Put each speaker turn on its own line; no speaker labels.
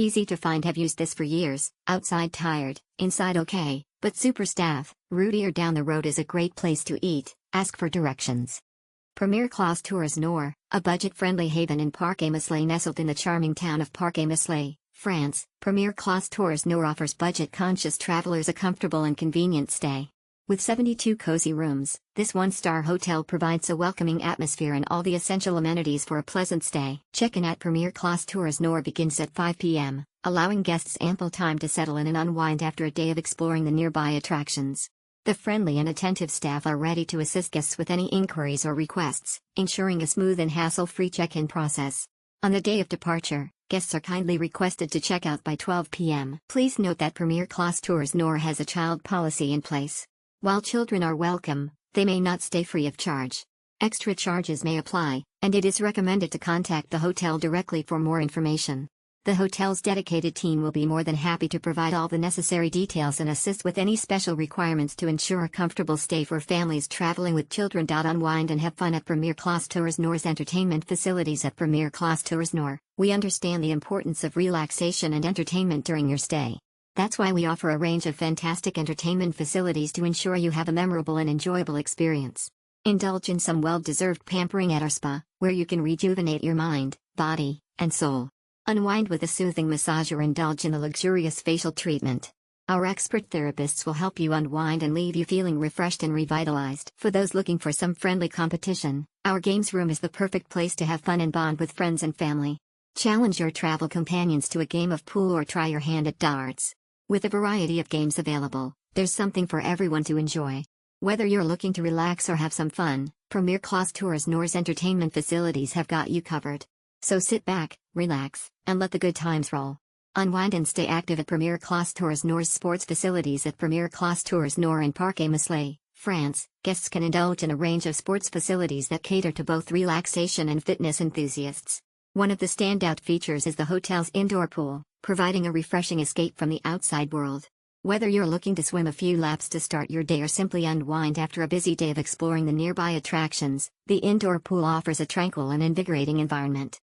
Easy to find, have used this for years. Outside tired, inside okay, but super staff. Rudy or down the road is a great place to eat. Ask for directions. Premiere Classe Tours Nord, a budget-friendly haven in Parcay-Meslay, nestled in the charming town of Parcay-Meslay, France. Premiere Classe Tours Nord offers budget-conscious travelers a comfortable and convenient stay. With 72 cozy rooms, this one-star hotel provides a welcoming atmosphere and all the essential amenities for a pleasant stay. Check-in at Premiere Classe Tours Nord begins at 5 p.m., allowing guests ample time to settle in and unwind after a day of exploring the nearby attractions. The friendly and attentive staff are ready to assist guests with any inquiries or requests, ensuring a smooth and hassle-free check-in process. On the day of departure, guests are kindly requested to check out by 12 p.m. Please note that Premiere Classe Tours Nord has a child policy in place. While children are welcome, they may not stay free of charge. Extra charges may apply, and it is recommended to contact the hotel directly for more information. The hotel's dedicated team will be more than happy to provide all the necessary details and assist with any special requirements to ensure a comfortable stay for families traveling with children. Unwind and have fun at Premiere Classe Tours Nord's entertainment facilities. At Premiere Classe Tours Nord, we understand the importance of relaxation and entertainment during your stay. That's why we offer a range of fantastic entertainment facilities to ensure you have a memorable and enjoyable experience. Indulge in some well-deserved pampering at our spa, where you can rejuvenate your mind, body, and soul. Unwind with a soothing massage or indulge in a luxurious facial treatment. Our expert therapists will help you unwind and leave you feeling refreshed and revitalized. For those looking for some friendly competition, our games room is the perfect place to have fun and bond with friends and family. Challenge your travel companions to a game of pool or try your hand at darts. With a variety of games available, there's something for everyone to enjoy. Whether you're looking to relax or have some fun, Premiere Classe Tours Nord's entertainment facilities have got you covered. So sit back, relax, and let the good times roll. Unwind and stay active at Premiere Classe Tours Nord's sports facilities. At Premiere Classe Tours Nord in Parcay-Meslay, France, guests can indulge in a range of sports facilities that cater to both relaxation and fitness enthusiasts. One of the standout features is the hotel's indoor pool, providing a refreshing escape from the outside world. Whether you're looking to swim a few laps to start your day or simply unwind after a busy day of exploring the nearby attractions, the indoor pool offers a tranquil and invigorating environment.